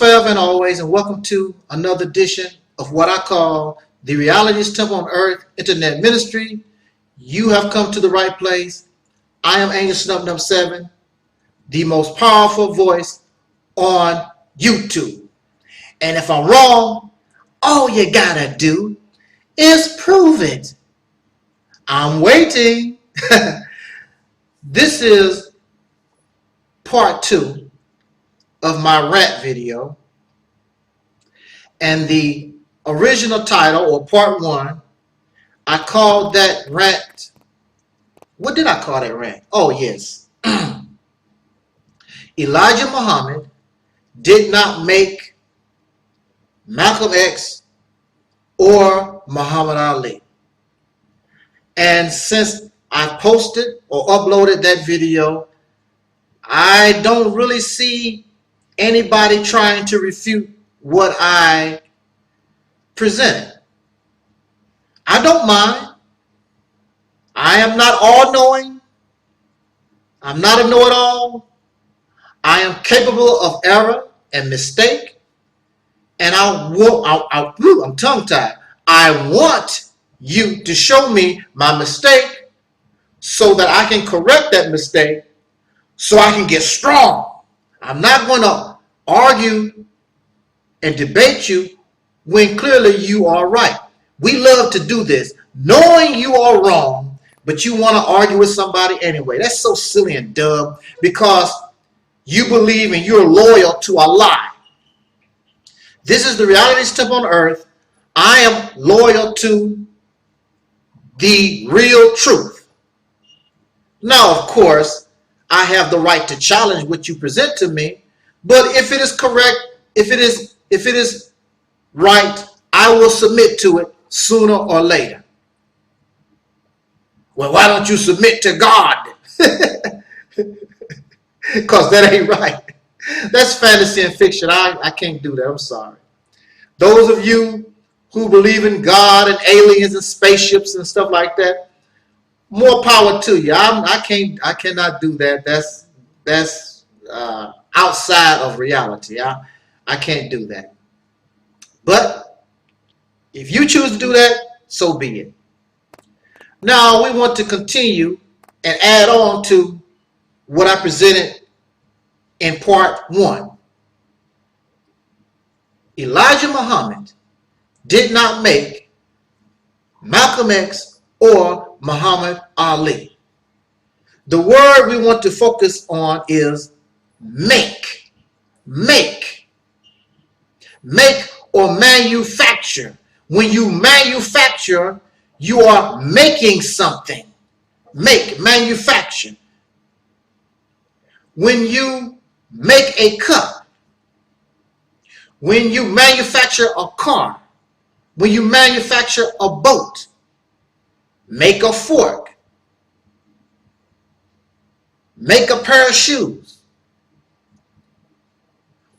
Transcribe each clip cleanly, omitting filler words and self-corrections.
forever and always, and welcome to another edition of what I call the Reality's Temple on Earth Internet Ministry. You have come to the right place. I am Angel Snub 7, the most powerful voice on YouTube. And if I'm wrong, all you gotta do is prove it. I'm waiting. This is part 2 of my rant video, and the original title, or part 1, I called that rant, what did I call that rant? Oh yes, Elijah Muhammad did not make Malcolm X or Muhammad Ali. And since I posted or uploaded that video, I don't really see anybody trying to refute what I presented. I don't mind. I am not all-knowing. I'm not a know-it-all. I am capable of error and mistake. And I'm tongue-tied. I want you to show me my mistake so that I can correct that mistake so I can get strong. I'm not going to argue and debate you when clearly you are right. We love to do this, knowing you are wrong, but you want to argue with somebody anyway. That's so silly and dumb because you believe and you're loyal to a lie. This is the Reality's Temple on Earth. I am loyal to the real truth. Now, of course, I have the right to challenge what you present to me. But if it is correct, if it is right, I will submit to it sooner or later. Well, why don't you submit to God? Because that ain't right. That's fantasy and fiction. I can't do that. I'm sorry. Those of you who believe in God and aliens and spaceships and stuff like that, more power to you. I cannot do that. That's outside of reality. I can't do that. But if you choose to do that, so be it. Now we want to continue and add on to what I presented in part 1. Elijah Muhammad did not make Malcolm X or Muhammad Ali. The word we want to focus on is make. Make or manufacture. When you manufacture, you are making something. Manufacture. When you make a cup, when you manufacture a car, when you manufacture a boat, make a fork, make a pair of shoes.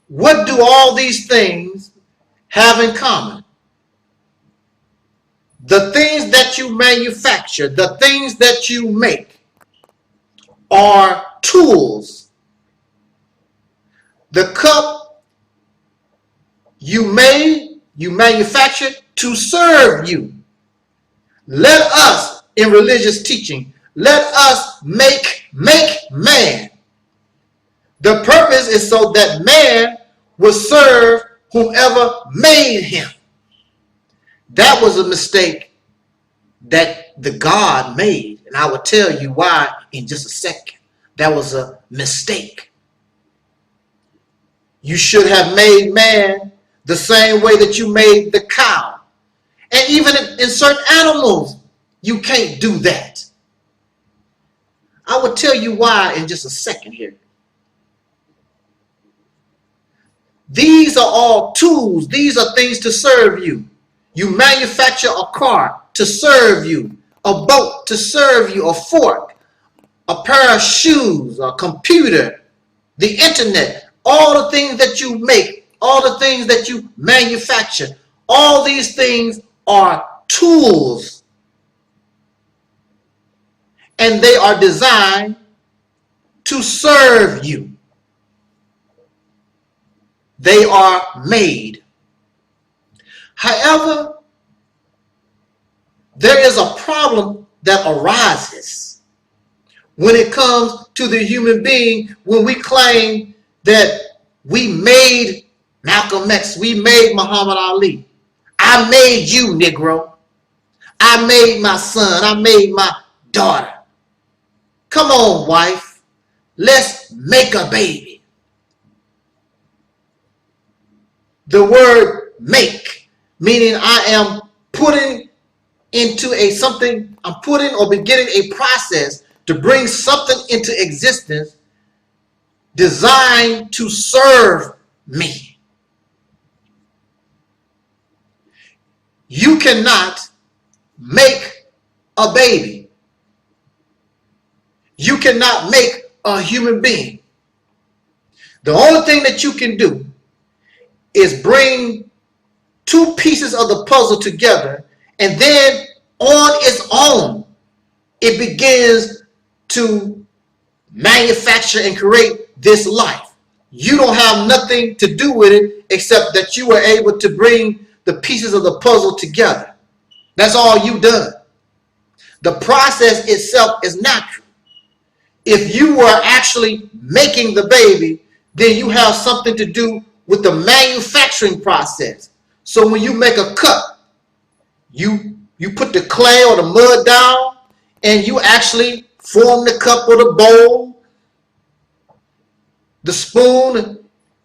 What do all these things have in common? The things that you manufacture, the things that you make are tools. The cup you manufactured to serve you. Let us, in religious teaching, let us make man. The purpose is so that man will serve whomever made him. That was a mistake that the God made, and I will tell you why in just a second. That was a mistake. You should have made man the same way that you made the cow. And even in certain animals, you can't do that. I will tell you why in just a second here. These are all tools. These are things to serve you. You manufacture a car to serve you, a boat to serve you, a fork, a pair of shoes, a computer, the internet, all the things that you make, all the things that you manufacture, all these things are tools. And they are designed to serve you. they are made. However, there is a problem that arises when it comes to the human being when we claim that we made Malcolm X, we made Muhammad Ali. I made you, Negro. I made my son. I made my daughter. Come on, wife. Let's make a baby. The word make, meaning I am putting into I'm putting or beginning a process to bring something into existence designed to serve me. You cannot make a baby. You cannot make a human being. The only thing that you can do is bring two pieces of the puzzle together, and then on its own, it begins to manufacture and create this life. You don't have nothing to do with it except that you were able to bring the pieces of the puzzle together. That's all you've done. The process itself is natural. If you were actually making the baby, then you have something to do with the manufacturing process. So when you make a cup, you put the clay or the mud down, and you actually form the cup or the bowl, the spoon.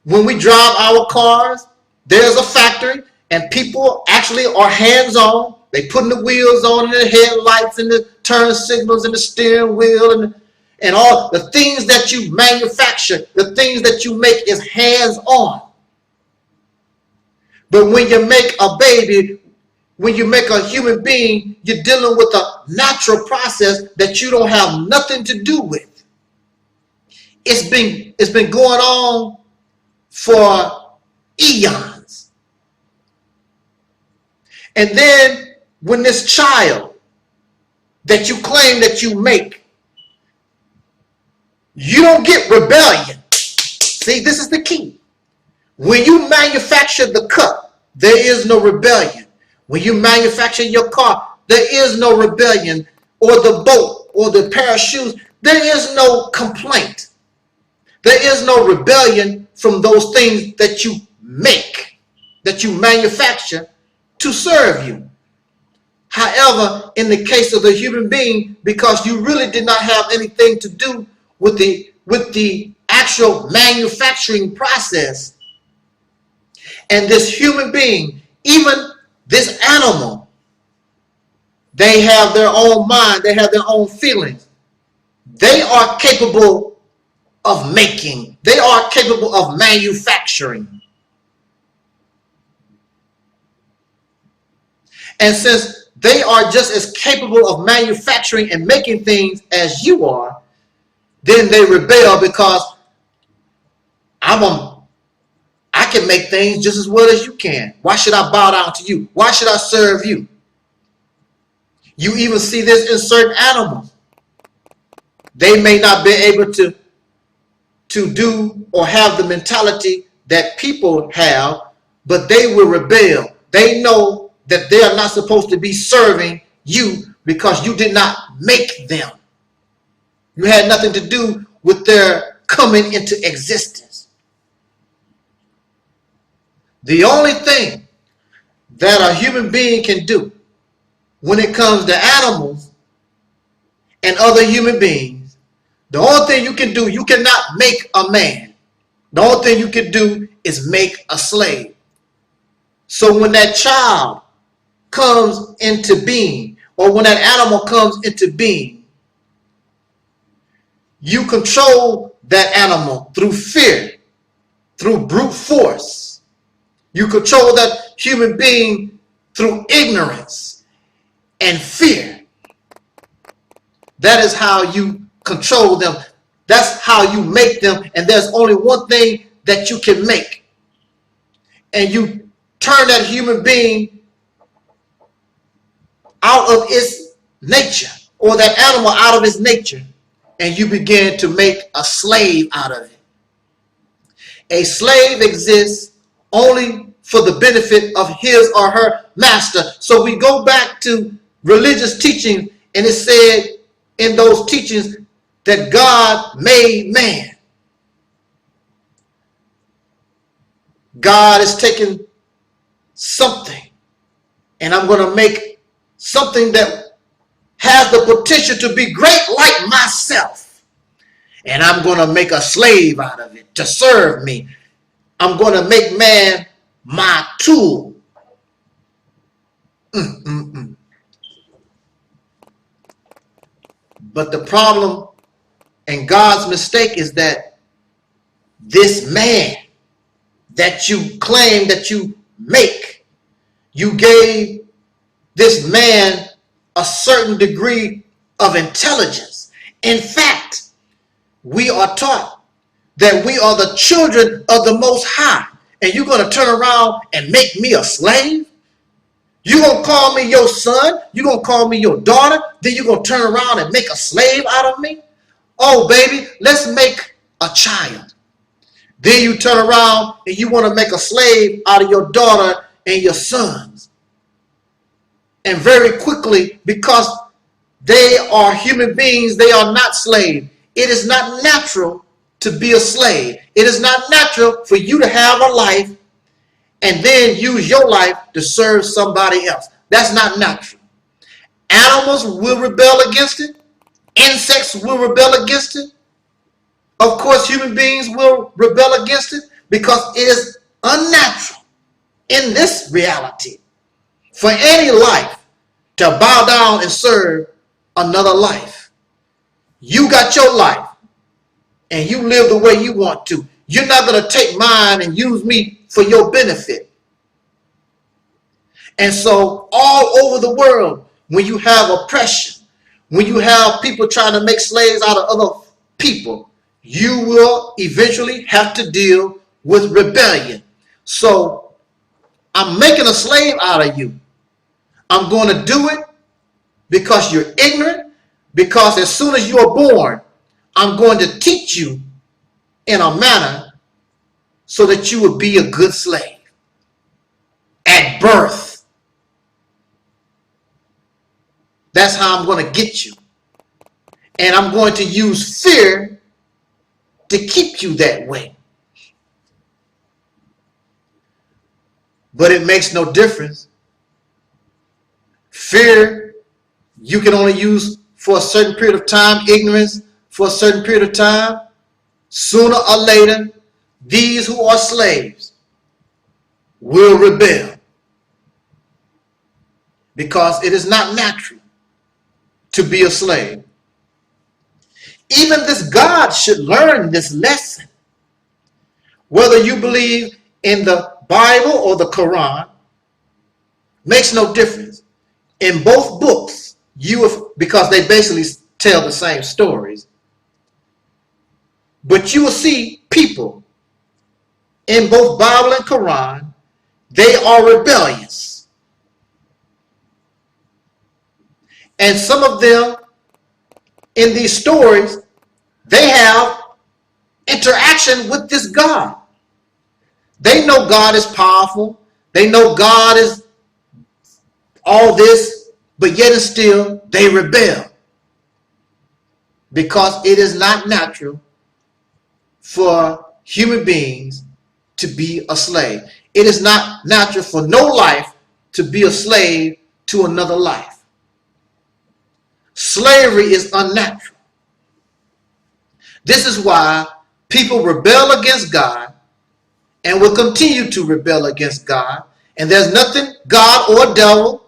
When we drive our cars, there's a factory, and people actually are hands-on. They putting the wheels on, and the headlights, and the turn signals, and the steering wheel, and all the things that you manufacture, the things that you make is hands-on. But when you make a baby, when you make a human being, you're dealing with a natural process that you don't have nothing to do with. It's been going on for eons. And then when this child that you claim that you make, you don't get rebellion. See, this is the key. When you manufacture the cup, there is no rebellion. When you manufacture your car, there is no rebellion, or the boat, or the pair of shoes. There is no complaint. There is no rebellion from those things that you make, that you manufacture to serve you. However, in the case of the human being, because you really did not have anything to do with the actual manufacturing process, and this human being, even this animal, they have their own mind, they have their own feelings. They are capable of making, they are capable of manufacturing. And since they are just as capable of manufacturing and making things as you are, then they rebel because I can make things just as well as you can. Why should I bow down to you? Why should I serve you? You even see this in certain animals. They may not be able to do or have the mentality that people have, but they will rebel. They know that they are not supposed to be serving you because you did not make them. You had nothing to do with their coming into existence. The only thing that a human being can do when it comes to animals and other human beings, the only thing you can do, you cannot make a man. The only thing you can do is make a slave. So when that child comes into being, or when that animal comes into being, you control that animal through fear, through brute force. You control that human being through ignorance and fear. That is how you control them. That's how you make them. And there's only one thing that you can make. And you turn that human being out of its nature, or that animal out of its nature, and you begin to make a slave out of it. A slave exists only for the benefit of his or her master. So we go back to religious teaching, and it said in those teachings that God made man. God is taking something, and I'm going to make something that has the potential to be great like myself. And I'm going to make a slave out of it to serve me. I'm going to make man my tool. But the problem and God's mistake is that this man that you claim that you make, you gave this man a certain degree of intelligence. In fact, we are taught that we are the children of the Most High, and you're going to turn around and make me a slave? You're going to call me your son? You're going to call me your daughter? Then you're going to turn around and make a slave out of me? Oh, baby, let's make a child. Then you turn around and you want to make a slave out of your daughter and your sons. And very quickly, because they are human beings, they are not slaves. It is not natural to be a slave. It is not natural for you to have a life and then use your life to serve somebody else. That's not natural. Animals will rebel against it. Insects will rebel against it. Of course, human beings will rebel against it because it is unnatural in this reality for any life to bow down and serve another life. You got your life and you live the way you want to. You're not going to take mine and use me for your benefit. And so all over the world, when you have oppression, when you have people trying to make slaves out of other people, you will eventually have to deal with rebellion. So I'm making a slave out of you. I'm going to do it because you're ignorant, because as soon as you are born, I'm going to teach you in a manner so that you would be a good slave at birth. That's how I'm going to get you. And I'm going to use fear to keep you that way. But it makes no difference. Fear, you can only use for a certain period of time. Ignorance, for a certain period of time. Sooner or later, these who are slaves will rebel. Because it is not natural to be a slave. Even this God should learn this lesson. Whether you believe in the Bible or the Quran, makes no difference. In both books, because they basically tell the same stories, but you will see people in both Bible and Quran, they are rebellious. And some of them in these stories, they have interaction with this God. They know God is powerful. They know God is all this, but yet and still they rebel. Because it is not natural for human beings to be a slave. It is not natural for no life to be a slave to another life. Slavery is unnatural. This is why people rebel against God and will continue to rebel against God. And there's nothing God or devil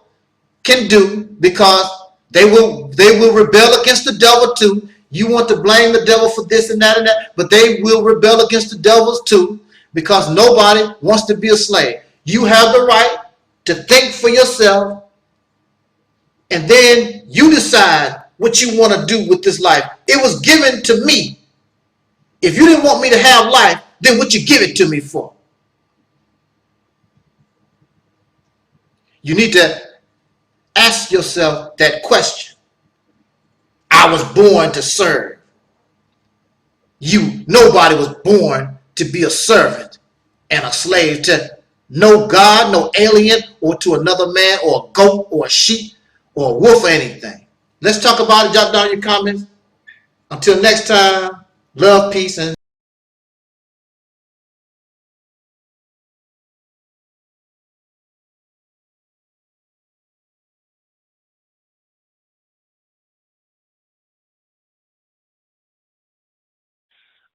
can do, because they will rebel against the devil too. You want to blame the devil for this and that, but they will rebel against the devils too, because nobody wants to be a slave. You have the right to think for yourself, and then you decide what you want to do with this life. It was given to me. If you didn't want me to have life, then what you give it to me for? You need to ask yourself that question. I was born to serve. Nobody was born to be a servant and a slave to no God, no alien, or to another man, or a goat, or a sheep, or a wolf, or anything. Let's talk about it. Jot down your comments. Until next time, love, peace, and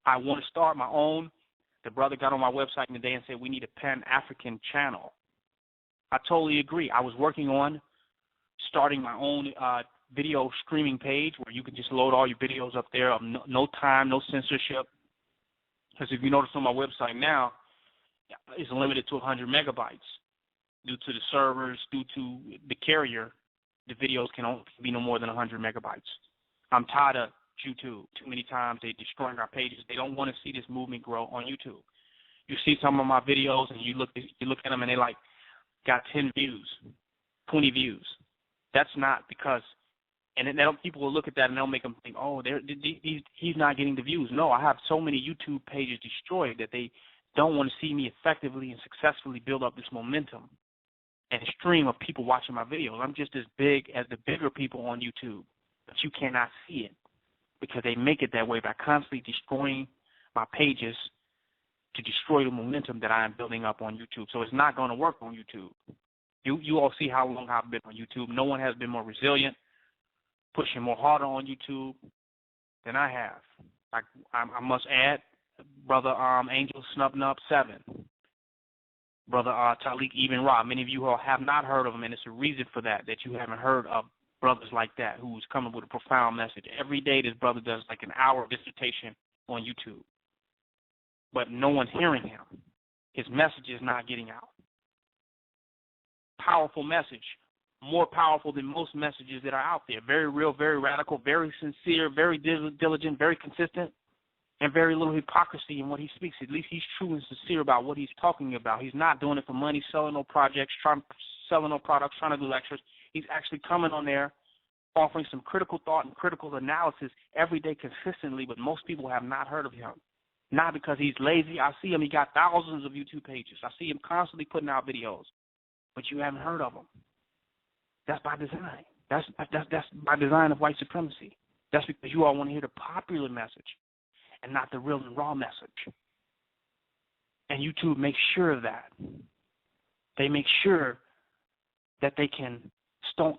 I want to start my own. The brother got on my website today and said we need a Pan-African channel. I totally agree. I was working on starting my own video streaming page where you can just load all your videos up there, no time, no censorship. Because if you notice on my website now, it's limited to 100 megabytes. Due to the servers, due to the carrier, the videos can only be no more than 100 megabytes. I'm tired of YouTube. Too many times they're destroying our pages. They don't want to see this movement grow on YouTube. You see some of my videos and you look at them and they like got 10 views, 20 views. That's not because, and then people will look at that and they'll make them think, oh, he's not getting the views. No, I have so many YouTube pages destroyed that they don't want to see me effectively and successfully build up this momentum and stream of people watching my videos. I'm just as big as the bigger people on YouTube, but you cannot see it because they make it that way by constantly destroying my pages to destroy the momentum that I am building up on YouTube. So it's not going to work on YouTube. You all see how long I've been on YouTube. No one has been more resilient, pushing more harder on YouTube than I have. I must add, Brother Angel Snubnub 7, Brother Taalik Ibn'rad. Many of you all have not heard of him, and it's a reason for that you haven't heard of brothers like that who's coming with a profound message. Every day this brother does like an hour dissertation on YouTube, but no one's hearing him. His message is not getting out. Powerful message, more powerful than most messages that are out there. Very real, very radical, very sincere, very diligent, very consistent, and very little hypocrisy in what he speaks. At least he's true and sincere about what he's talking about. He's not doing it for money, selling no projects, selling no products, trying to do lectures. He's actually coming on there, offering some critical thought and critical analysis every day consistently, but most people have not heard of him. Not because he's lazy. I see him. He got thousands of YouTube pages. I see him constantly putting out videos, but you haven't heard of him. That's by design. That's by design of white supremacy. That's because you all want to hear the popular message and not the real and raw message. And YouTube makes sure of that. They make sure that they can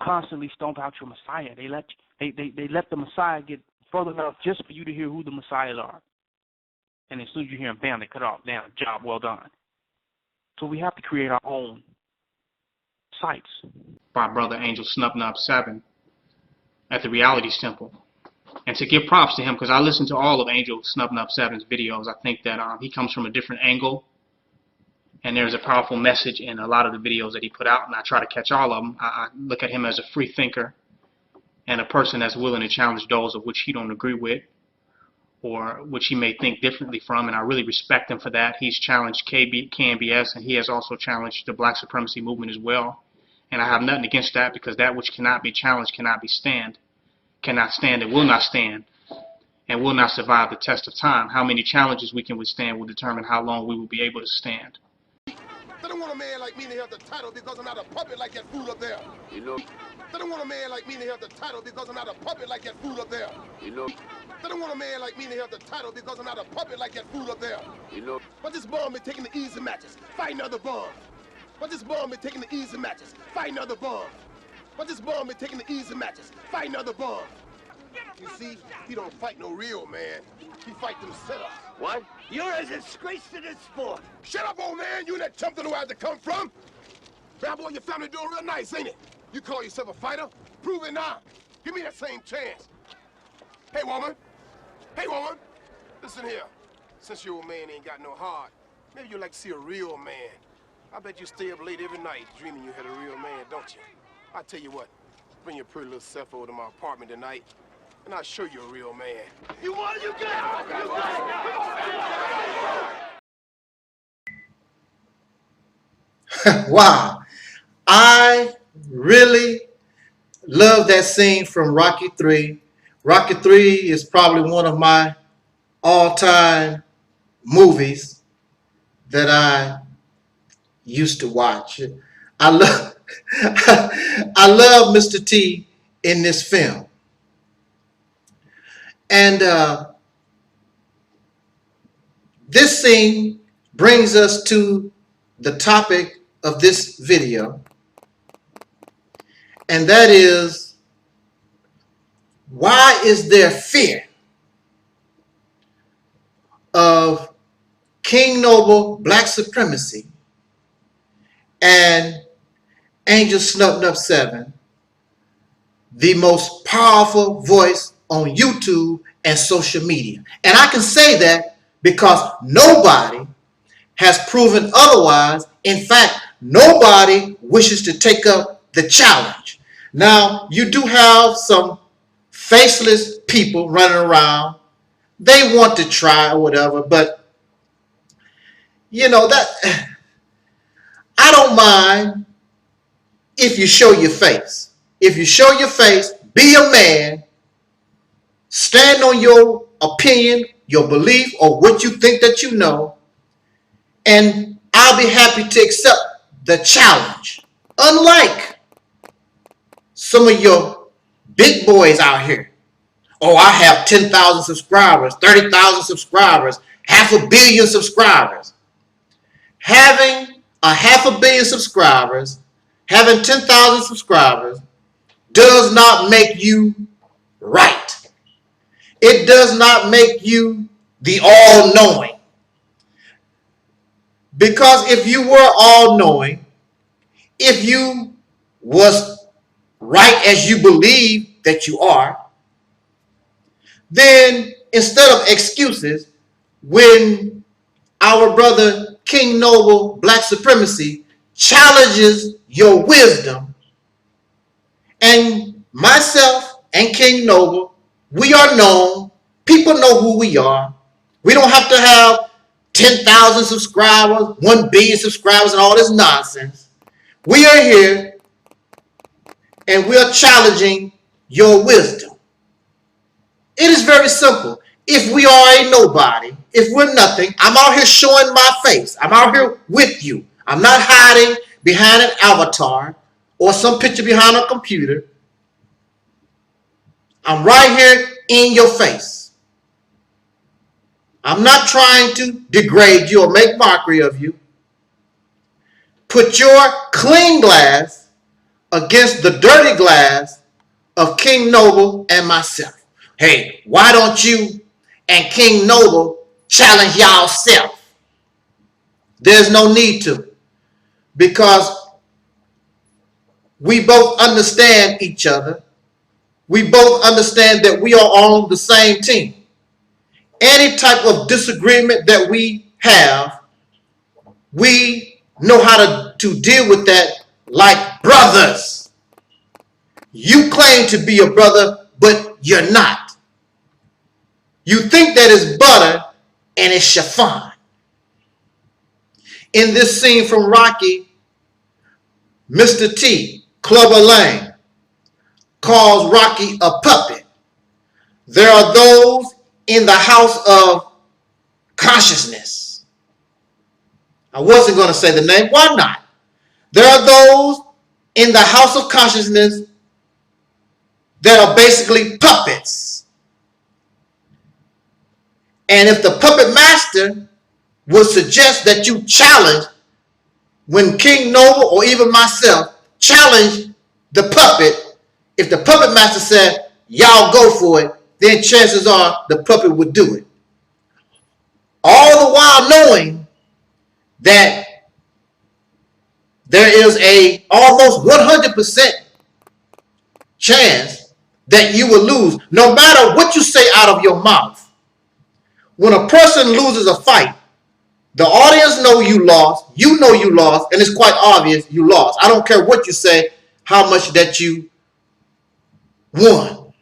constantly stomp out your Messiah. They let the Messiah get further enough just for you to hear who the Messiahs are. And as soon as you hear them, bam, they cut off. Damn, job well done. So we have to create our own sites. By Brother Angel Snubnub 7 at the Reality Temple. And to give props to him, because I listened to all of Angel Snubnub 7's videos. I think that he comes from a different angle. And there's a powerful message in a lot of the videos that he put out. And I try to catch all of them. I look at him as a free thinker and a person that's willing to challenge those of which he don't agree with, or which he may think differently from, and I really respect him for that. He's challenged KNBS, and he has also challenged the black supremacy movement as well. And I have nothing against that, because that which cannot be challenged cannot stand and will not stand, and will not survive the test of time. How many challenges we can withstand will determine how long we will be able to stand. They don't want a man like me to have the title because I'm not a puppet like that fool up there. You know. They don't want a man like me to have the title because I'm not a puppet like that fool up there. You know. They don't want a man like me to have the title because I'm not a puppet like that fool up there. You know. But this bum been taking the easy matches, fighting other bums. But this bum been taking the easy matches, fighting other bums. But this bum been taking the easy matches, fighting other bums. You see, he don't fight no real man. He fight them setups. What? You're a disgrace to this sport. Shut up, old man. You and that chump don't know where to come from. Bad boy, your family doing real nice, ain't it? You call yourself a fighter? Prove it now. Give me that same chance. Hey, woman. Hey, woman. Listen here. Since your old man ain't got no heart, maybe you'd like to see a real man. I bet you stay up late every night dreaming you had a real man, don't you? I tell you what, bring your pretty little self over to my apartment tonight, and I'll show you a real man. You want it, you get it. Wow. I really love that scene from Rocky 3. Rocky 3 is probably one of my all-time movies. that I used to watch. I love I love Mr. T in this film. And this scene brings us to the topic of this video, and that is, why is there fear of King Noble black supremacy and Angel Snub 7, the most powerful voice on YouTube and social media? And I can say that because nobody has proven otherwise. In fact, nobody wishes to take up the challenge. Now, you do have some faceless people running around. They want to try or whatever, but you know that I don't mind if you show your face. If you show your face, be a man, stand on your opinion, your belief, or what you think that you know, and I'll be happy to accept the challenge. Unlike some of your big boys out here. Oh, I have 10,000 subscribers, 30,000 subscribers, 500 million subscribers. Having 500 million subscribers, having 10,000 subscribers does not make you right. It does not make you the all-knowing. Because if you were all-knowing, if you was right as you believe that you are, then instead of excuses, when our brother King Noble Black Supremacy challenges your wisdom, and myself and King Noble, we are known. People know who we are. We don't have to have 10,000 subscribers, 1 billion subscribers, and all this nonsense. We are here, and we are challenging your wisdom. It is very simple. If we are a nobody, if we're nothing, I'm out here showing my face. I'm out here with you. I'm not hiding behind an avatar or some picture behind a computer. I'm right here in your face. I'm not trying to degrade you or make mockery of you. Put your clean glass against the dirty glass of King Noble and myself. Hey, why don't you and King Noble challenge yourself? There's no need to, because we both understand each other. We both understand that we are on the same team. Any type of disagreement that we have, we know how to deal with that like brothers. You claim to be a brother, but you're not. You think that it's butter and it's chiffon. In this scene from Rocky, Mr. T, Clubber Lang, calls Rocky a puppet. There are those in the house of consciousness. I wasn't going to say the name. Why not? There are those in the house of consciousness that are basically puppets. And if the puppet master would suggest that you challenge, when King Noble or even myself challenge the puppet, if the puppet master said, y'all go for it, then chances are the puppet would do it. All the while knowing that there is a almost 100% chance that you will lose, no matter what you say out of your mouth. When a person loses a fight, the audience know you lost, you know you lost, and it's quite obvious you lost. I don't care what you say, how much that you won.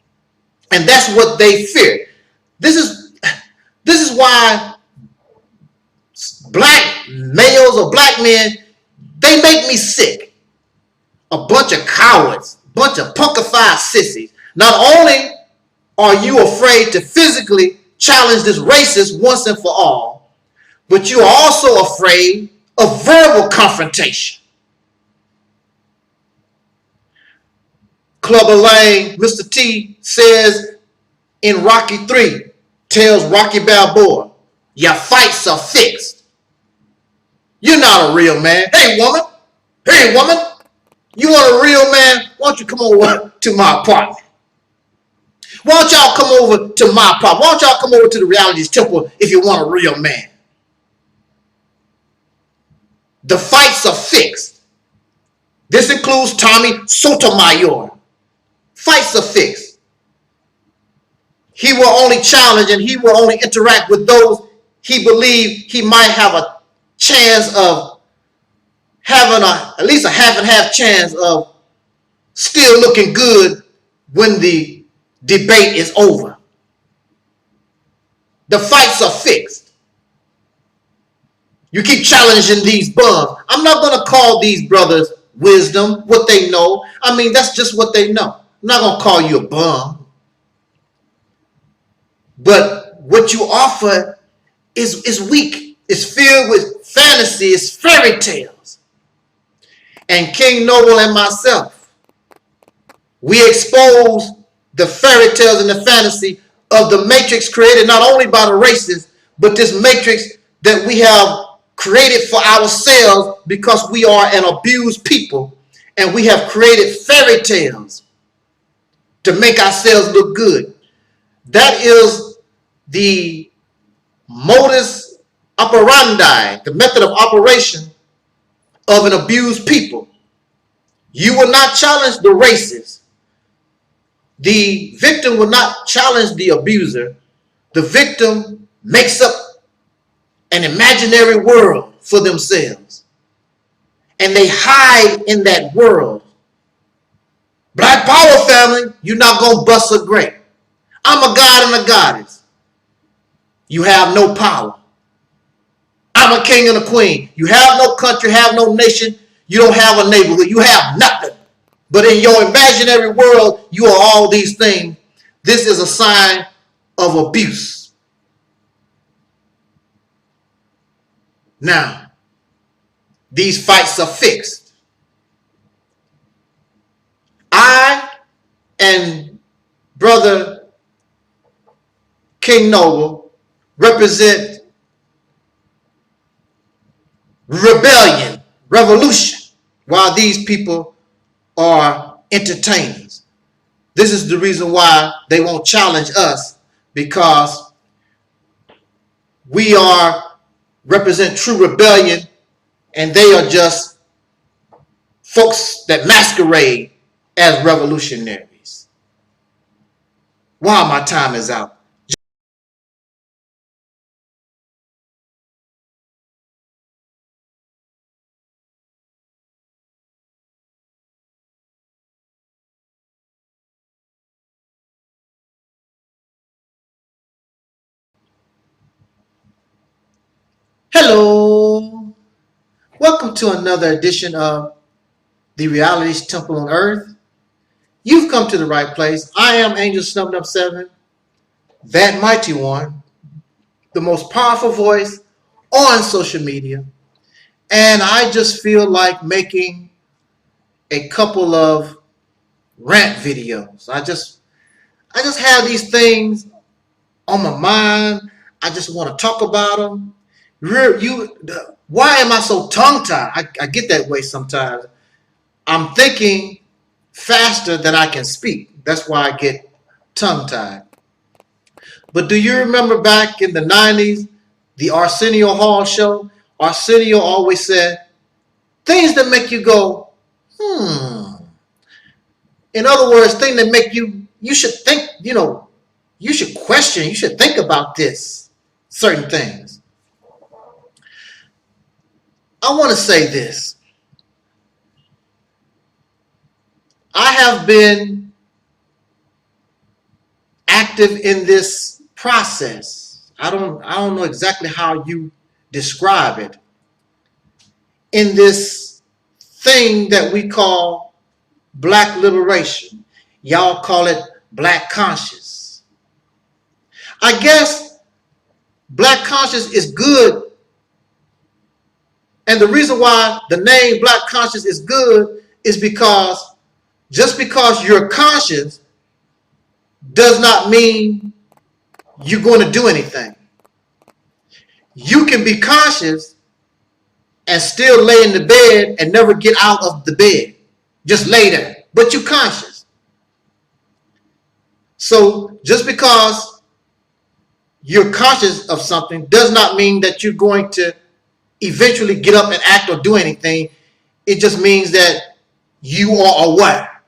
And that's what they fear. This is why black males or black men, they make me sick. A bunch of cowards, bunch of punkified sissies. Not only are you afraid to physically challenge this racist once and for all, but you are also afraid of verbal confrontation. Clubber Lang, Mr. T says in Rocky 3, tells Rocky Balboa, your fights are fixed. You're not a real man. Hey, woman. Hey, woman. You want a real man? Why don't you come over to my apartment? Why don't y'all come over to my apartment? Why don't y'all come over to the Realities Temple if you want a real man? The fights are fixed. This includes Tommy Sotomayor. Fights are fixed. He will only challenge and he will only interact with those he believed he might have a chance of having at least a half and half chance of still looking good when the debate is over. The fights are fixed. You keep challenging these bums. I'm not going to call these brothers wisdom, what they know. I mean, that's just what they know. I'm not going to call you a bum. But what you offer is weak. It's filled with fantasy. It's fairy tales. And King Noble and myself, we expose the fairy tales and the fantasy of the matrix created not only by the racists, but this matrix that we have created for ourselves because we are an abused people and we have created fairy tales to make ourselves look good. That is the modus operandi, the method of operation of an abused people. You will not challenge the racist. The victim will not challenge the abuser. The victim makes up an imaginary world for themselves. And they hide in that world. Black Power family, you're not going to bust a grape. I'm a god and a goddess. You have no power. I'm a king and a queen. You have no country, have no nation. You don't have a neighborhood. You have nothing. But in your imaginary world, you are all these things. This is a sign of abuse. Now, these fights are fixed. I and Brother King Noble represent rebellion, revolution, while these people are entertainers. This is the reason why they won't challenge us, because we represent true rebellion and they are just folks that masquerade as revolutionaries. Wow, my time is out. Hello. Welcome to another edition of the Realities Temple on Earth. You've come to the right place. I am Angel Snubbed Up 7, that mighty one, the most powerful voice on social media. And I just feel like making a couple of rant videos. I just have these things on my mind. I just want to talk about them. Why am I so tongue-tied? I get that way sometimes. I'm thinking faster than I can speak. That's why I get tongue-tied. But do you remember back in the 90s, the Arsenio Hall show? Arsenio always said, things that make you go, In other words, things that make you should think, you should question, you should think about this, certain things. I want to say this. I have been active in this process. I don't know exactly how you describe it. In this thing that we call black liberation. Y'all call it black conscious. I guess black conscious is good And the reason why the name Black Conscious is good is because just because you're conscious does not mean you're going to do anything. You can be conscious and still lay in the bed and never get out of the bed. Just lay there. But you're conscious. So just because you're conscious of something does not mean that you're going to eventually get up and act or do anything. It just means that you are aware.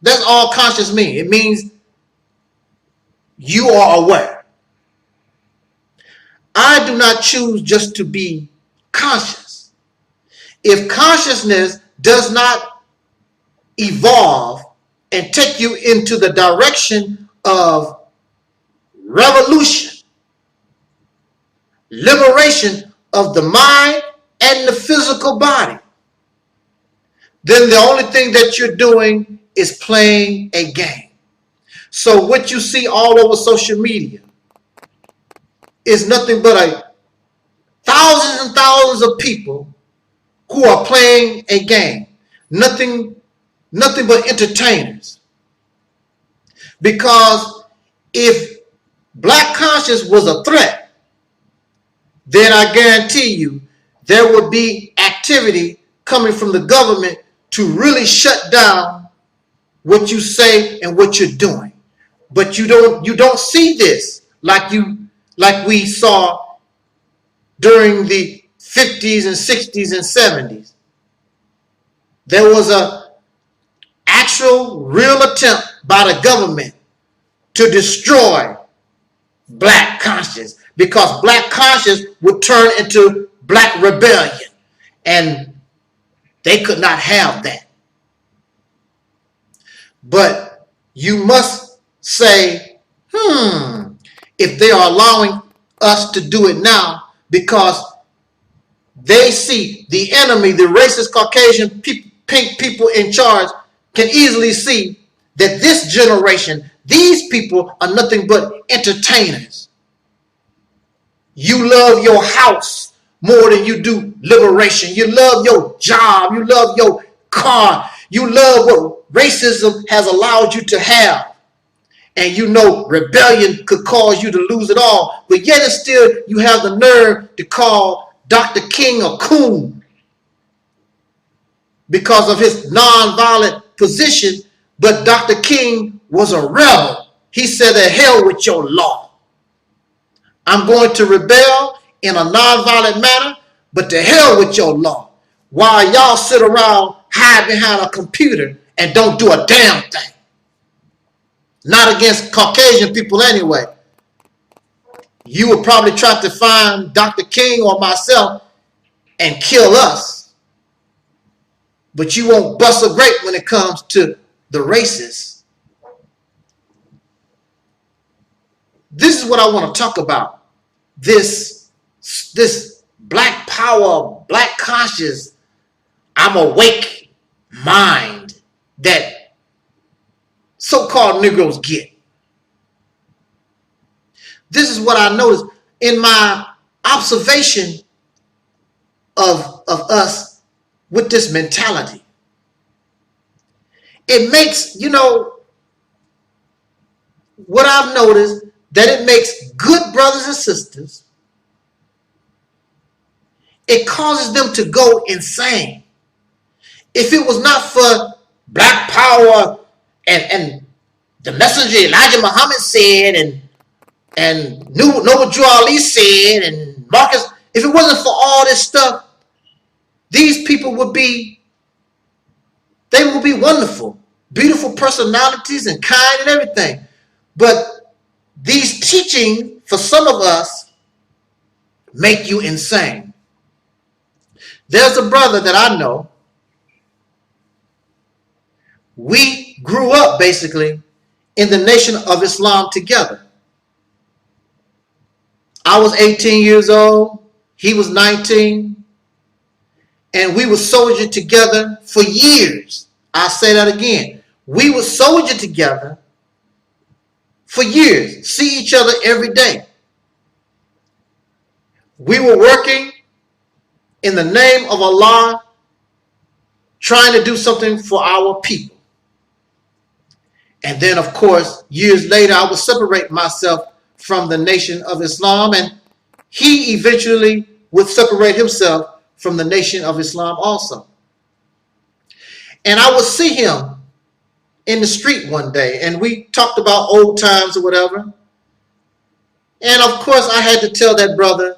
That's all conscious means. It means you are aware. I do not choose just to be conscious. If consciousness does not evolve and take you into the direction of revolution, liberation of the mind and the physical body, then the only thing that you're doing is playing a game. So what you see all over social media is nothing but thousands and thousands of people who are playing a game. Nothing but entertainers. Because if Black conscious was a threat, then I guarantee you there would be activity coming from the government to really shut down what you say and what you're doing. But you don't see this like we saw during the 50s and 60s and 70s. There was a actual real attempt by the government to destroy Black conscience, because Black conscience would turn into Black rebellion, and they could not have that. But you must say, if they are allowing us to do it now, because they see the enemy, the racist Caucasian pink people in charge, can easily see that this generation, these people are nothing but entertainers. You love your house more than you do liberation. You love your job. You love your car. You love what racism has allowed you to have. And you know rebellion could cause you to lose it all. But yet and still you have the nerve to call Dr. King a coon because of his nonviolent position. But Dr. King was a rebel. He said, "The hell with your law. I'm going to rebel in a nonviolent manner, but to hell with your law." While y'all sit around, hide behind a computer, and don't do a damn thing. Not against Caucasian people anyway. You would probably try to find Dr. King or myself and kill us. But you won't bust a grape when it comes to the racists. This is what I want to talk about. This Black power, Black conscious, I'm awake mind that so-called Negroes get. This is what I noticed in my observation of us with this mentality. It makes, what I've noticed, that it makes good brothers and sisters, it causes them to go insane. If it was not for Black power and the messenger Elijah Muhammad said and Noble Drew Ali said and Marcus, if it wasn't for all this stuff, these people would be wonderful, beautiful personalities and kind and everything. But these teachings, for some of us, make you insane. There's a brother that I know. We grew up basically in the Nation of Islam together. I was 18 years old. He was 19. And we were soldiered together for years. I'll say that again. We were soldiered together for years. See each other every day. We were working in the name of Allah, trying to do something for our people. And then, of course, years later, I would separate myself from the Nation of Islam, and he eventually would separate himself from the Nation of Islam also. And I would see him in the street one day, and we talked about old times or whatever. And of course, I had to tell that brother,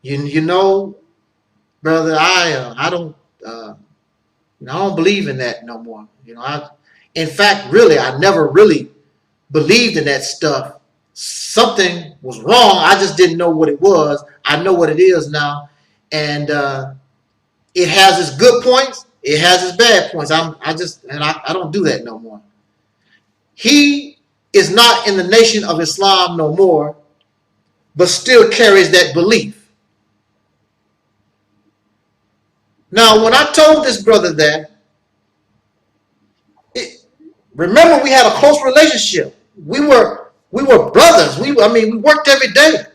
you know, brother, I don't believe in that no more. In fact, really, I never really believed in that stuff. Something was wrong. I just didn't know what it was. I know what it is now, and it has its good points. It has its bad points. I don't do that no more. He is not in the Nation of Islam no more, but still carries that belief. Now, when I told this brother that, remember, we had a close relationship. We were brothers. We worked every day.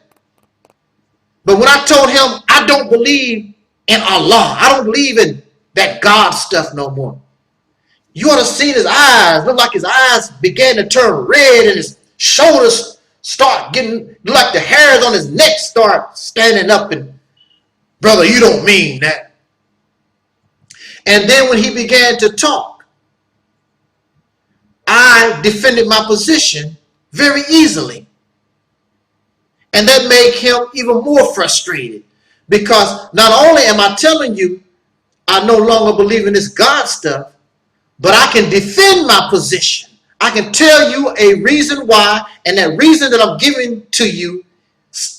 But when I told him I don't believe in Allah, I don't believe in that God stuff no more, you ought to see his eyes. Look like his eyes began to turn red, and his shoulders start getting like the hairs on his neck start standing up. And brother, you don't mean that. And then when he began to talk, I defended my position very easily. And that made him even more frustrated, because not only am I telling you I no longer believe in this God stuff, but I can defend my position. I can tell you a reason why, and that reason that I'm giving to you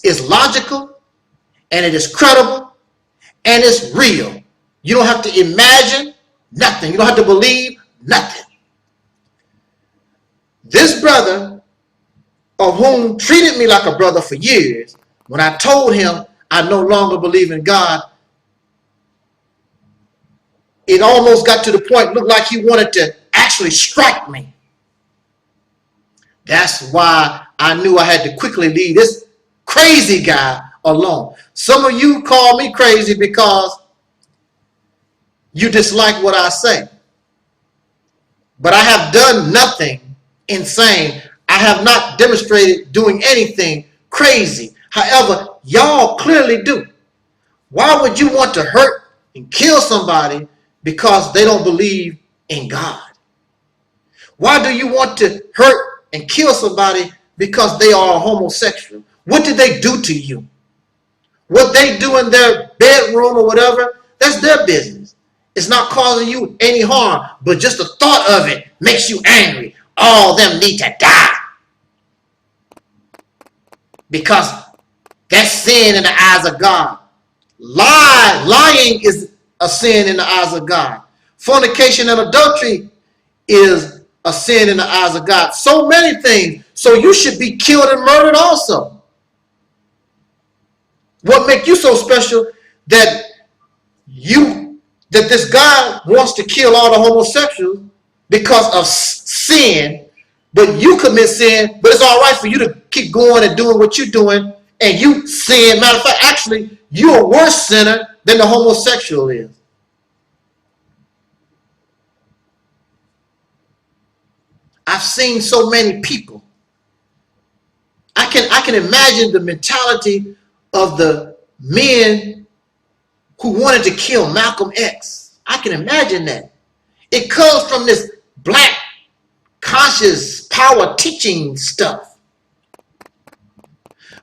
is logical, and it is credible, and it's real. You don't have to imagine nothing. You don't have to believe nothing. This brother, of whom treated me like a brother for years, when I told him I no longer believe in God, it almost got to the point, looked like he wanted to actually strike me. That's why I knew I had to quickly leave this crazy guy alone. Some of you call me crazy because you dislike what I say. But I have done nothing insane. I have not demonstrated doing anything crazy. However, y'all clearly do. Why would you want to hurt and kill somebody because they don't believe in God? Why do you want to hurt and kill somebody because they are homosexual? What did they do to you? What they do in their bedroom or whatever, that's their business. It's not causing you any harm, but just the thought of it makes you angry. All of them need to die. Because that's sin in the eyes of God. Lying is a sin in the eyes of God. Fornication and adultery is a sin in the eyes of God. So many things. So you should be killed and murdered also. What makes you so special that this guy wants to kill all the homosexuals because of sin, but you commit sin, but it's all right for you to keep going and doing what you're doing, and you sin. Matter of fact, actually, you're a worse sinner than the homosexual is. I've seen so many people. I can imagine the mentality of the men who wanted to kill Malcolm X. I can imagine that. It comes from this black conscious power teaching stuff.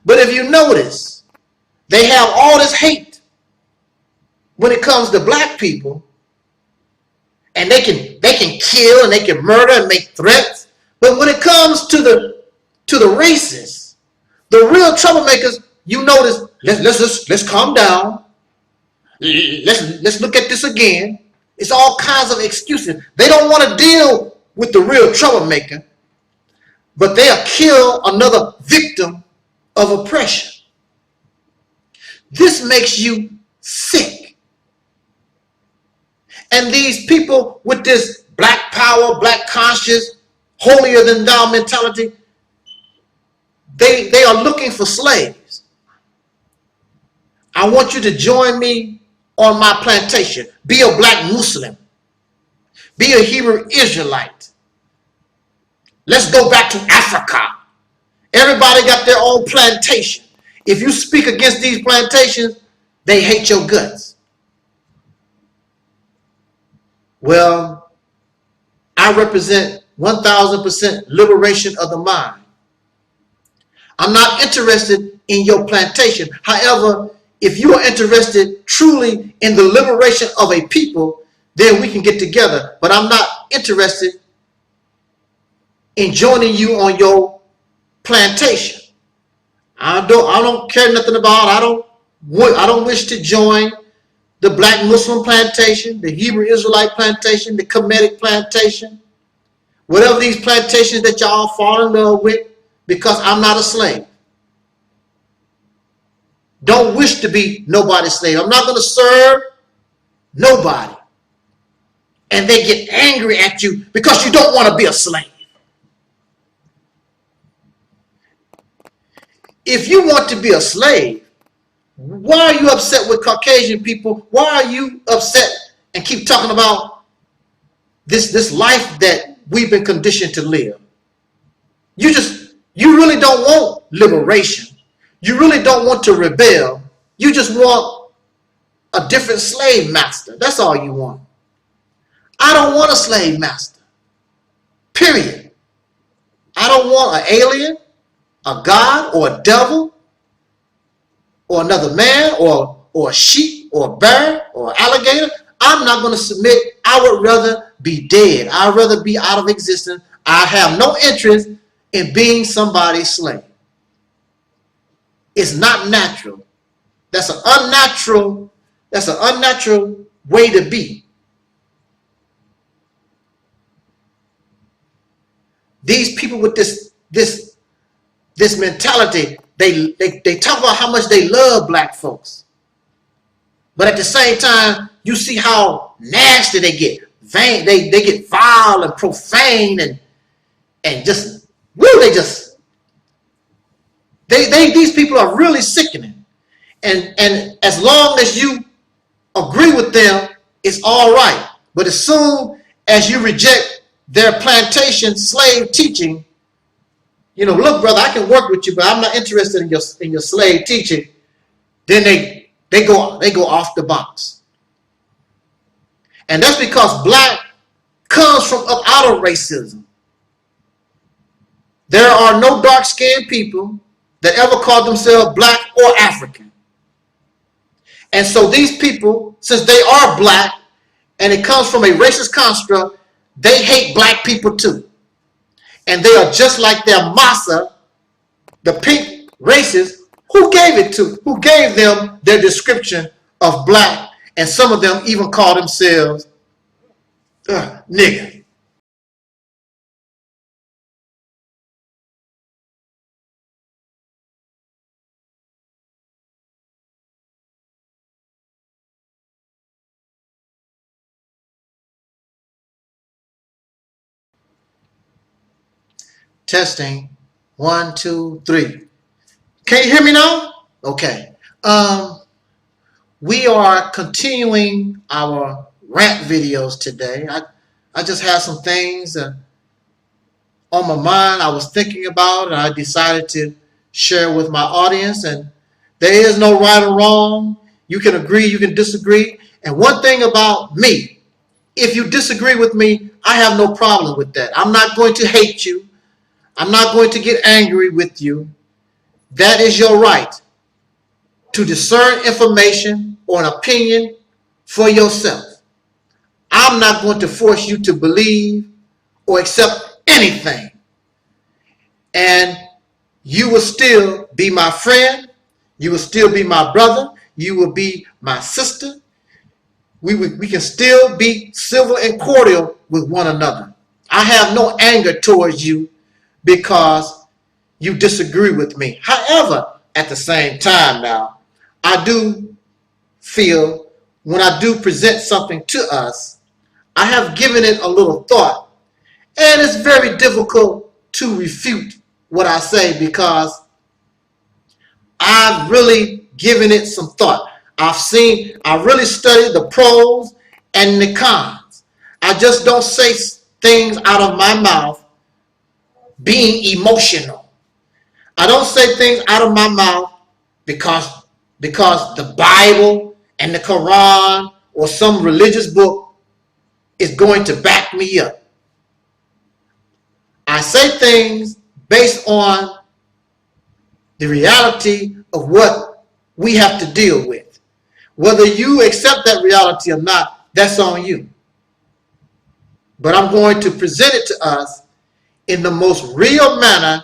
But if you notice, they have all this hate when it comes to black people, and they can kill and they can murder and make threats. But when it comes to the racists, the real troublemakers, you notice, let's calm down. Let's look at this again. It's all kinds of excuses. They don't want to deal with the real troublemaker, but they'll kill another victim of oppression. This makes you sick. And these people with this black power, black conscious, holier than thou mentality, they are looking for slaves. I want you to join me on my plantation. Be a black Muslim. Be a Hebrew Israelite. Let's go back to Africa. Everybody got their own plantation. If you speak against these plantations, they hate your guts. Well, I represent 1000% liberation of the mind. I'm not interested in your plantation. However, if you are interested truly in the liberation of a people, then we can get together. But I'm not interested in joining you on your plantation. I don't care nothing about. I don't wish to join the black Muslim plantation, the Hebrew Israelite plantation, the Kemetic plantation, whatever these plantations that y'all fall in love with, because I'm not a slave. Don't wish to be nobody's slave. I'm not going to serve nobody. And they get angry at you because you don't want to be a slave. If you want to be a slave, why are you upset with Caucasian people? Why are you upset and keep talking about this life that we've been conditioned to live? You really don't want liberation. You really don't want to rebel. You just want a different slave master. That's all you want. I don't want a slave master. Period. I don't want an alien, a god, or a devil, or another man, or a sheep, or a bear, or an alligator. I'm not going to submit. I would rather be dead. I'd rather be out of existence. I have no interest in being somebody's slave. It's not natural. That's an unnatural way to be. These people with this mentality, they talk about how much they love black folks. But at the same time, you see how nasty they get. Vain, they get vile and profane and just these people are really sickening. And as long as you agree with them, it's all right. But as soon as you reject their plantation slave teaching, you know, look, brother, I can work with you, but I'm not interested in your slave teaching. Then they go off the box. And that's because black comes from up out of racism. There are no dark-skinned people that ever called themselves black or African. And so these people, since they are black and it comes from a racist construct, they hate black people too. And they are just like their massa, the pink racists, who gave them their description of black. And some of them even call themselves nigger. Testing. 1, 2, 3. Can you hear me now? Okay. We are continuing our rant videos today. I just have some things on my mind I was thinking about, and I decided to share with my audience. And there is no right or wrong. You can agree, you can disagree. And one thing about me, if you disagree with me, I have no problem with that. I'm not going to hate you. I'm not going to get angry with you. That is your right to discern information or an opinion for yourself. I'm not going to force you to believe or accept anything. And you will still be my friend. You will still be my brother. You will be my sister. We can still be civil and cordial with one another. I have no anger towards you because you disagree with me. However, at the same time now, I do feel when I do present something to us, I have given it a little thought. And it's very difficult to refute what I say because I've really given it some thought. I really studied the pros and the cons. I just don't say things out of my mouth being emotional. I don't say things out of my mouth because the Bible and the Quran or some religious book is going to back me up. I say things based on the reality of what we have to deal with. Whether you accept that reality or not, that's on you. But I'm going to present it to us in the most real manner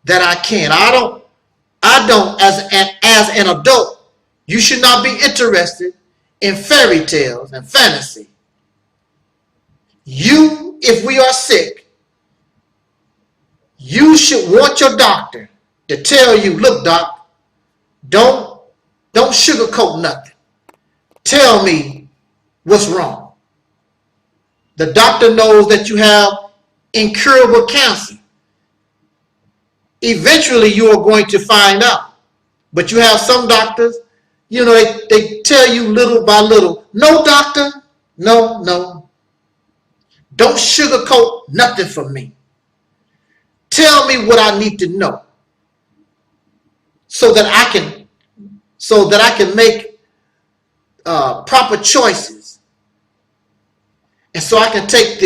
that I can. I don't as an adult, you should not be interested in fairy tales and fantasy. You, if we are sick, you should want your doctor to tell you, look, doc, don't sugarcoat nothing. Tell me what's wrong. The doctor knows that you have incurable cancer. Eventually, you are going to find out. But you have some doctors, they tell you little by little, no, doctor, no. Don't sugarcoat nothing for me. Tell me what I need to know so that I can make proper choices, and so I can take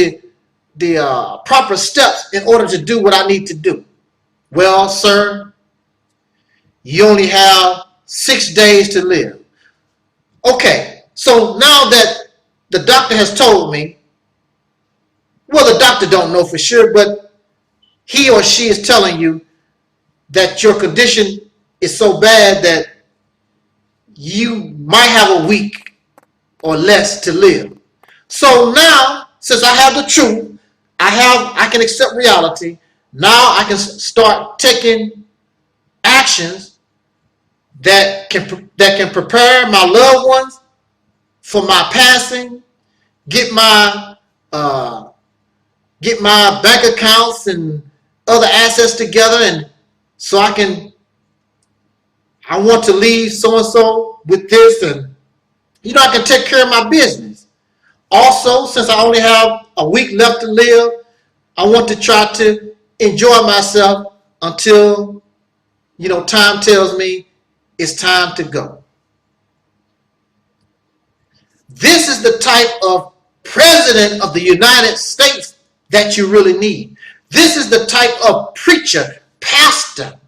the proper steps in order to do what I need to do. Well, sir, you only have 6 days to live. Okay, so now that the doctor has told me, well, the doctor don't know for sure, but he or she is telling you that your condition is so bad that you might have a week or less to live. So now, since I have the truth, I can accept reality. Now I can start taking actions that can prepare my loved ones for my passing, get my bank accounts and other assets together, and so I want to leave so and so with this, and I can take care of my business. Also, since I only have a week left to live, I want to try to enjoy myself until time tells me it's time to go. This is the type of president of the United States that you really need. This is the type of preacher, pastor,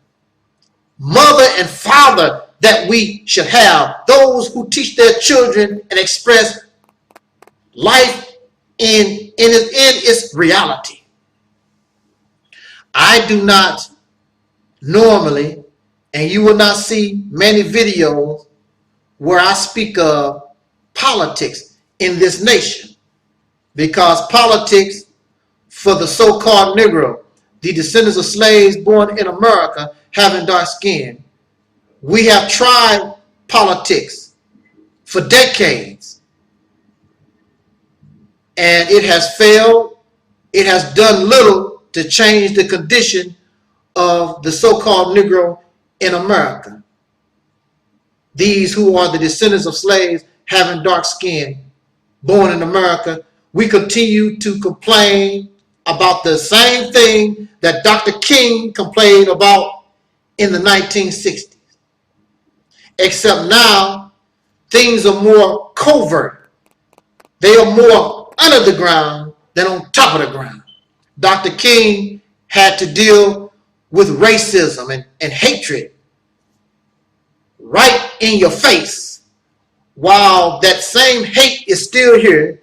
mother, and father that we should have. Those who teach their children and express life in its reality. I do not normally, and you will not see many videos where I speak of politics in this nation, because politics for the so-called Negro, the descendants of slaves born in America having dark skin, we have tried politics for decades, and it has failed. It has done little to change the condition of the so-called Negro in America. These who are the descendants of slaves having dark skin, born in America, we continue to complain about the same thing that Dr. King complained about in the 1960s. Except now, things are more covert. They are more under the ground than on top of the ground. Dr. King had to deal with racism and hatred right in your face. While that same hate is still here,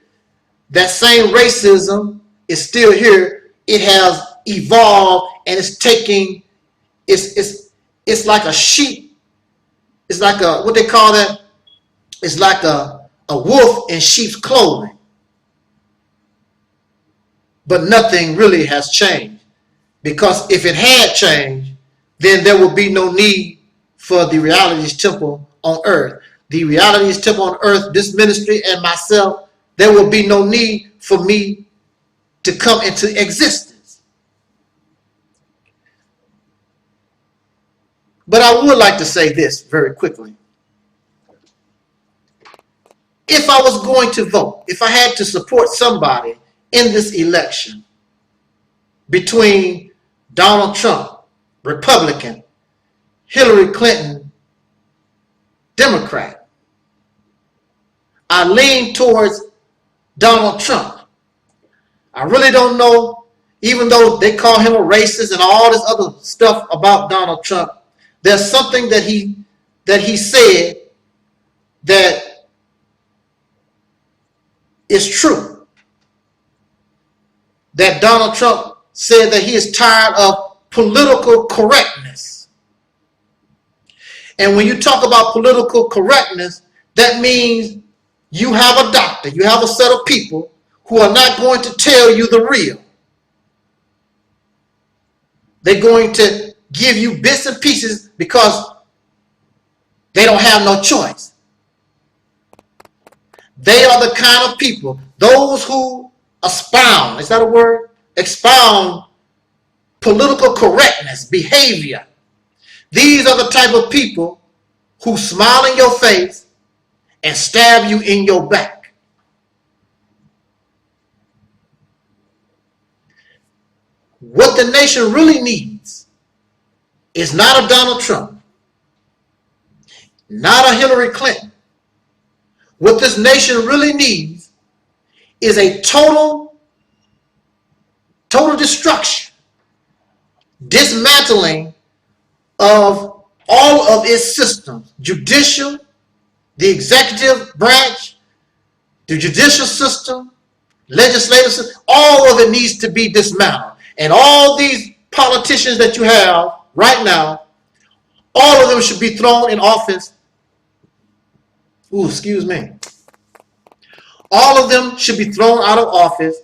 that same racism is still here, it has evolved and it's taking, it's like a sheep. It's like what they call that? It's like a wolf in sheep's clothing. But nothing really has changed. Because if it had changed, then there would be no need for the Realities Temple on earth. The Realities Temple on earth, this ministry and myself, there will be no need for me to come into existence. But I would like to say this very quickly. if I was going to vote, if I had to support somebody in this election between Donald Trump, Republican, Hillary Clinton, Democrat, I lean towards Donald Trump. I really don't know, even though they call him a racist and all this other stuff about Donald Trump, there's something that he said that is true. That Donald Trump said that he is tired of political correctness. And when you talk about political correctness, that means you have a doctor, you have a set of people who are not going to tell you the real. They're going to give you bits and pieces because they don't have no choice. They are the kind of people, those who expound, is that a word? Expound political correctness, behavior. These are the type of people who smile in your face and stab you in your back. What the nation really needs is not a Donald Trump, not a Hillary Clinton. What this nation really needs is a total destruction, dismantling of all of its systems, judicial, the executive branch, the judicial system, legislative system, all of it needs to be dismantled. And all these politicians that you have right now, all of them should be thrown in office. Ooh, excuse me. All of them should be thrown out of office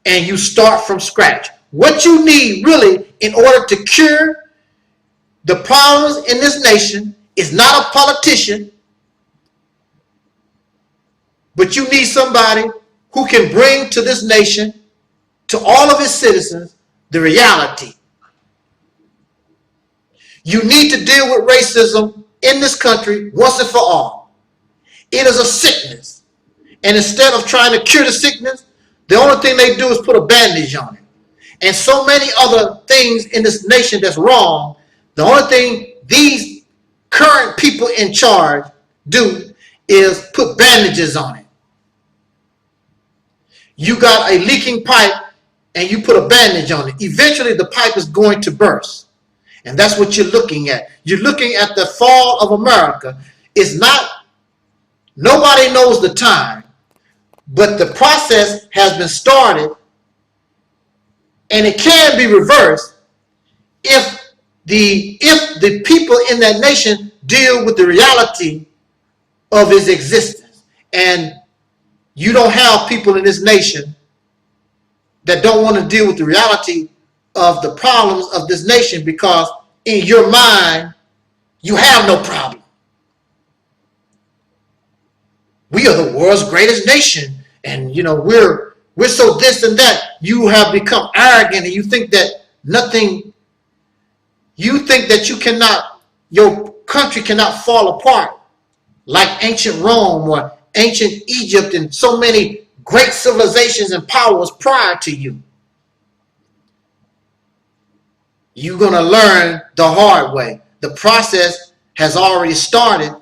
and you start from scratch. What you need really in order to cure the problems in this nation is not a politician, but you need somebody who can bring to this nation, to all of its citizens, the reality. You need to deal with racism in this country once and for all. It is a sickness. And instead of trying to cure the sickness, the only thing they do is put a bandage on it. And so many other things in this nation that's wrong, the only thing these current people in charge do is put bandages on it. You got a leaking pipe and you put a bandage on it. Eventually the pipe is going to burst. And that's what you're looking at. You're looking at the fall of America. It's not, nobody knows the time, but the process has been started and it can be reversed if the people in that nation deal with the reality of its existence. And you don't have people in this nation that don't want to deal with the reality of the problems of this nation because in your mind, you have no problem. We are the world's greatest nation and you know we're so this and that. You have become arrogant and you think that nothing, you think that you cannot, your country cannot fall apart like ancient Rome or ancient Egypt and so many great civilizations and powers prior to you. You're going to learn the hard way. The process has already started,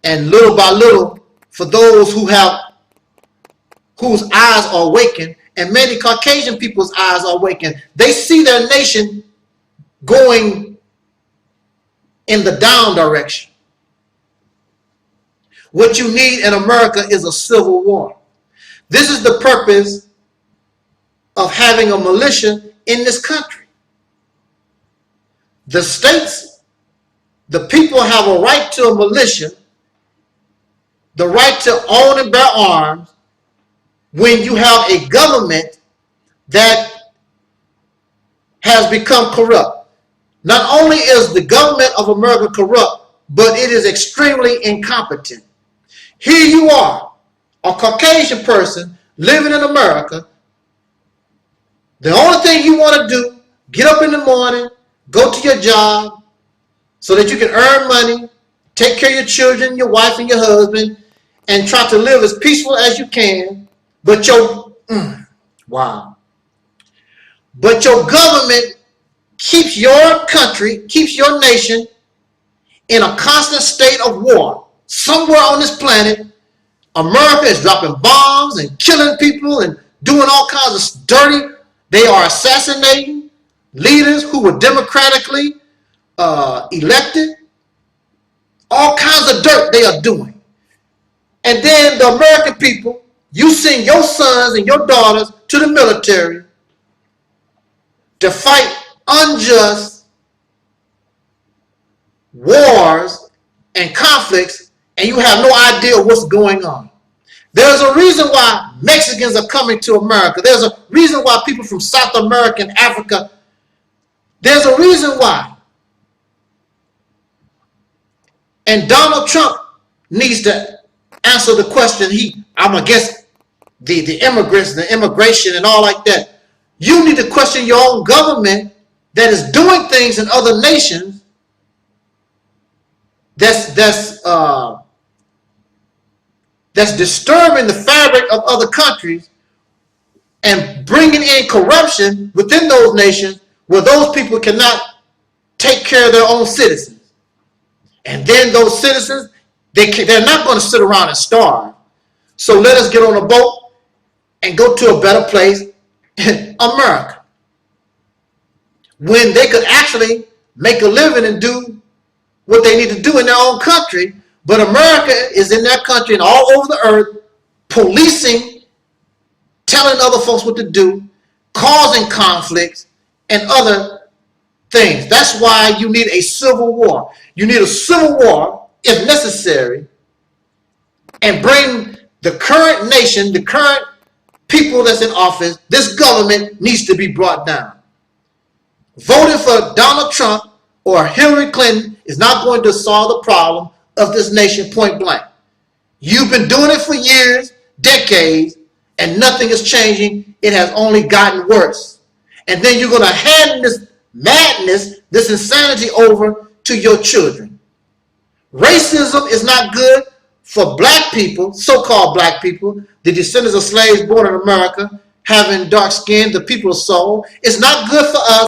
and little by little, for those whose eyes are awakened, and many Caucasian people's eyes are awakened, they see their nation going in the down direction. What you need in America is a civil war. This is the purpose of having a militia in this country. The states, the people have a right to a militia, the right to own and bear arms when you have a government that has become corrupt. Not only is the government of America corrupt, but it is extremely incompetent. Here you are, a Caucasian person living in America. The only thing you want to do, get up in the morning, go to your job so that you can earn money, take care of your children, your wife and your husband, and try to live as peaceful as you can, but wow. But your government keeps your country, keeps your nation in a constant state of war. Somewhere on this planet, America is dropping bombs and killing people and doing all kinds of dirty. They are assassinating leaders who were democratically elected. All kinds of dirt they are doing. And then the American people, you send your sons and your daughters to the military to fight unjust wars and conflicts, and you have no idea what's going on. There's a reason why Mexicans are coming to America. There's a reason why people from South America and Africa, there's a reason why. And Donald Trump needs to answer the question. I'm against the immigrants, the immigration and all like that. You need to question your own government that is doing things in other nations that's disturbing the fabric of other countries and bringing in corruption within those nations where those people cannot take care of their own citizens. And then those citizens, they're not going to sit around and starve. So let us get on a boat and go to a better place in America, when they could actually make a living and do what they need to do in their own country. But America is in their country and all over the earth, policing, telling other folks what to do, causing conflicts and other things. That's why you need a civil war. You need a civil war, if necessary, and bring the current nation, the current people that's in office, this government needs to be brought down. Voting for Donald Trump or Hillary Clinton is not going to solve the problem of this nation, point blank. You've been doing it for years, decades, and nothing is changing. It has only gotten worse. And then you're going to hand this madness, this insanity over to your children. Racism is not good for black people, so-called black people, the descendants of slaves born in America, having dark skin, the people of soul. It's not good for us.